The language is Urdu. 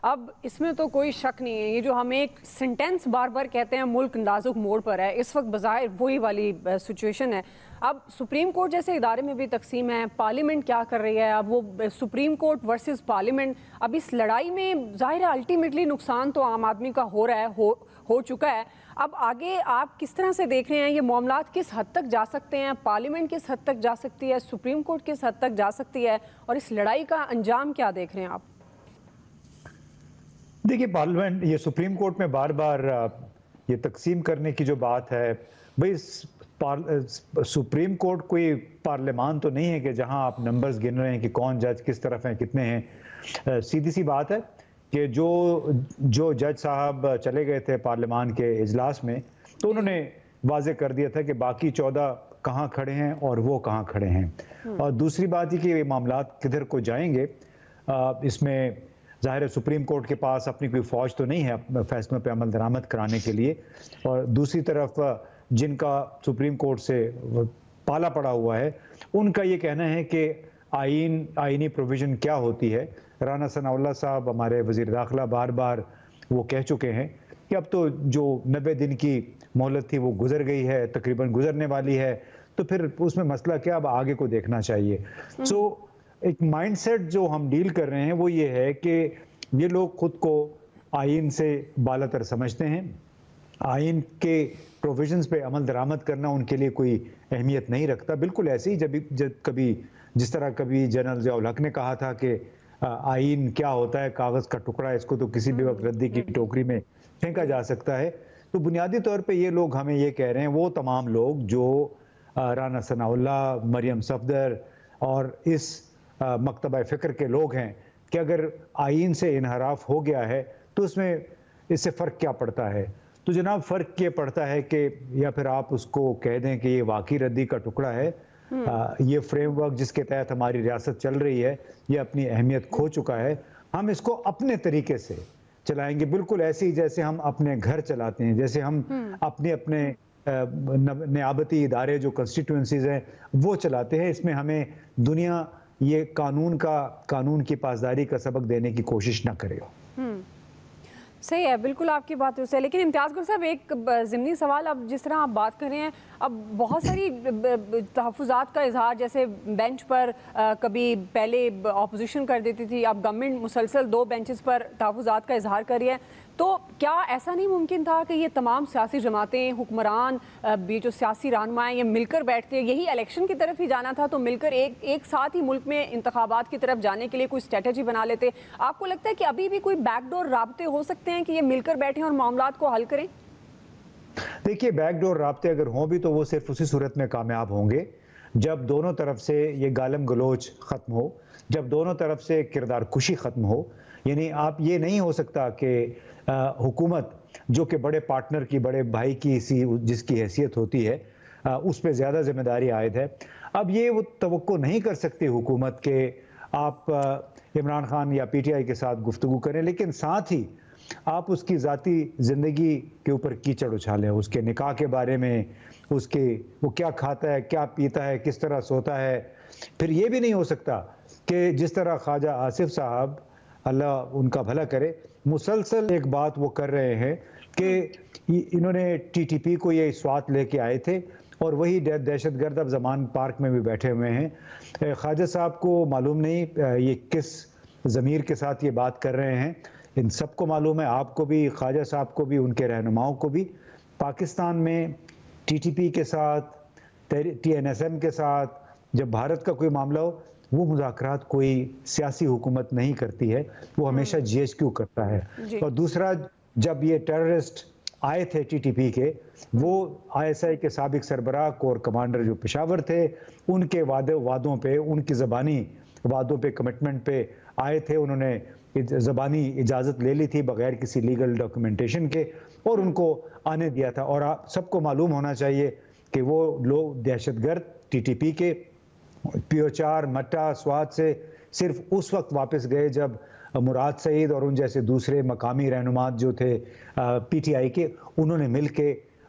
اب اس میں تو کوئی شک نہیں ہے، یہ جو ہم ایک سینٹینس بار بار کہتے ہیں ملک نازک موڑ پر ہے، اس وقت بظاہر وہی والی سچویشن ہے۔ اب سپریم کورٹ جیسے ادارے میں بھی تقسیم ہے، پارلیمنٹ کیا کر رہی ہے، اب وہ سپریم کورٹ ورسز پارلیمنٹ، اب اس لڑائی میں ظاہر ہے الٹیمیٹلی نقصان تو عام آدمی کا ہو رہا ہے، ہو چکا ہے۔ اب آگے آپ کس طرح سے دیکھ رہے ہیں یہ معاملات کس حد تک جا سکتے ہیں، پارلیمنٹ کس حد تک جا سکتی ہے، سپریم کورٹ کس حد تک جا سکتی ہے، اور اس لڑائی کا انجام کیا دیکھ رہے ہیں آپ؟ دیکھیے، پارلیمنٹ یہ سپریم کورٹ میں بار بار یہ تقسیم کرنے کی جو بات ہے، بھئی سپریم کورٹ کوئی پارلیمان تو نہیں ہے کہ جہاں آپ نمبرز گن رہے ہیں کہ کون جج کس طرف ہیں، کتنے ہیں۔ سیدھی سی بات ہے کہ جو جج صاحب چلے گئے تھے پارلیمان کے اجلاس میں، تو انہوں نے واضح کر دیا تھا کہ باقی 14 کہاں کھڑے ہیں اور وہ کہاں کھڑے ہیں۔ اور دوسری بات یہ کہ یہ معاملات کدھر کو جائیں گے، اس میں ظاہر ہے سپریم کورٹ کے پاس اپنی کوئی فوج تو نہیں ہے فیصلوں پہ عمل درآمد کرانے کے لیے، اور دوسری طرف جن کا سپریم کورٹ سے پالا پڑا ہوا ہے ان کا یہ کہنا ہے کہ آئینی پروویژن کیا ہوتی ہے۔ رانا ثناء اللہ صاحب ہمارے وزیر داخلہ بار بار وہ کہہ چکے ہیں کہ اب تو جو 90 دن کی مہلت تھی وہ گزر گئی ہے، تقریباً گزرنے والی ہے، تو پھر اس میں مسئلہ کیا، اب آگے کو دیکھنا چاہیے۔ ایک مائنڈ سیٹ جو ہم ڈیل کر رہے ہیں وہ یہ ہے کہ یہ لوگ خود کو آئین سے بالاتر سمجھتے ہیں، آئین کے پروویژنز پہ عمل درآمد کرنا ان کے لیے کوئی اہمیت نہیں رکھتا۔ بالکل ایسے ہی جس طرح کبھی جنرل ضیاء الحق نے کہا تھا کہ آئین کیا ہوتا ہے، کاغذ کا ٹکڑا، اس کو تو کسی بھی وقت ردی کی ٹوکری میں پھینکا جا سکتا ہے۔ تو بنیادی طور پہ یہ لوگ ہمیں یہ کہہ رہے ہیں، وہ تمام لوگ جو رانا ثناء اللہ، مریم صفدر اور اس مکتبہ فکر کے لوگ ہیں کہ اگر آئین سے انحراف ہو گیا ہے تو اس سے فرق کیا پڑتا ہے۔ تو جناب فرق یہ پڑتا ہے کہ یا پھر آپ اس کو کہہ دیں کہ یہ واقعی ردی کا ٹکڑا ہے، یہ فریم ورک جس کے تحت ہماری ریاست چل رہی ہے یہ اپنی اہمیت کھو چکا ہے، ہم اس کو اپنے طریقے سے چلائیں گے، بالکل ایسے ہی جیسے ہم اپنے گھر چلاتے ہیں، جیسے ہم اپنے نیابتی ادارے جو کنسٹیٹوئنسیز ہیں وہ چلاتے ہیں۔ اس میں ہمیں دنیا یہ قانون کی پاسداری کا سبق دینے کی کوشش نہ کرے۔ صحیح ہے، بالکل آپ کی بات ہے، لیکن امتیاز گل صاحب ایک ضمنی سوال، اب جس طرح آپ بات کر رہے ہیں، اب بہت ساری تحفظات کا اظہار، جیسے بینچ پر کبھی پہلے اپوزیشن کر دیتی تھی، اب گورنمنٹ مسلسل 2 بینچز پر تحفظات کا اظہار کر رہی ہے، تو کیا ایسا نہیں ممکن تھا کہ یہ تمام سیاسی جماعتیں، حکمران، یہ جو سیاسی رہنما ہیں، یہ مل کر بیٹھتے ہیں، یہی الیکشن کی طرف ہی جانا تھا، تو مل کر ایک ساتھ ہی ملک میں انتخابات کی طرف جانے کے لیے کوئی اسٹریٹجی بنا لیتے؟ آپ کو لگتا ہے کہ ابھی بھی کوئی بیک ڈور رابطے ہو سکتے ہیں کہ یہ مل کر بیٹھیں اور معاملات کو حل کریں؟ دیکھیے، بیک ڈور رابطے اگر ہوں بھی تو وہ صرف اسی صورت میں کامیاب ہوں گے جب دونوں طرف سے یہ گالم گلوچ ختم ہو، جب دونوں طرف سے کردار کشی ختم ہو۔ یعنی آپ یہ نہیں ہو سکتا کہ حکومت جو کہ بڑے پارٹنر کی، بڑے بھائی کی جس کی حیثیت ہوتی ہے، اس پہ زیادہ ذمہ داری عائد ہے۔ اب یہ وہ توقع نہیں کر سکتی حکومت کہ آپ عمران خان یا پی ٹی آئی کے ساتھ گفتگو کریں، لیکن ساتھ ہی آپ اس کی ذاتی زندگی کے اوپر کیچڑ اچھالیں، اس کے نکاح کے بارے میں، وہ کیا کھاتا ہے، کیا پیتا ہے، کس طرح سوتا ہے۔ پھر یہ بھی نہیں ہو سکتا کہ جس طرح خواجہ آصف صاحب، اللہ ان کا بھلا کرے، مسلسل ایک بات وہ کر رہے ہیں کہ انہوں نے ٹی ٹی پی کو یہ سوات لے کے آئے تھے اور وہی دہشت گرد اب زمان پارک میں بھی بیٹھے ہوئے ہیں۔ خواجہ صاحب کو معلوم نہیں یہ کس ضمیر کے ساتھ یہ بات کر رہے ہیں، ان سب کو معلوم ہے، آپ کو بھی، خواجہ صاحب کو بھی، ان کے رہنماؤں کو بھی۔ پاکستان میں ٹی ٹی پی کے ساتھ، ٹی این ایس ایم کے ساتھ جب بھارت کا کوئی معاملہ ہو، وہ مذاکرات کوئی سیاسی حکومت نہیں کرتی ہے، وہ ہمیشہ جی ایچ کیو کرتا ہے۔ اور دوسرا، جب یہ ٹیررسٹ آئے تھے ٹی ٹی پی کے، وہ آئی ایس آئی کے سابق سربراہ کور کمانڈر جو پشاور تھے، ان کے وعدوں پہ، ان کی زبانی وعدوں پہ، کمٹمنٹ پہ آئے تھے، انہوں نے زبانی اجازت لے لی تھی بغیر کسی لیگل ڈاکومنٹیشن کے، اور ان کو آنے دیا تھا۔ اور آپ سب کو معلوم ہونا چاہیے کہ وہ لوگ دہشت گرد ٹی ٹی پی کے پیو 4 مٹا سوات سے صرف اس وقت واپس گئے جب مراد سعید اور ان جیسے دوسرے مقامی رہنمات جو تھے پی ٹی آئی کے، انہوں نے مل کے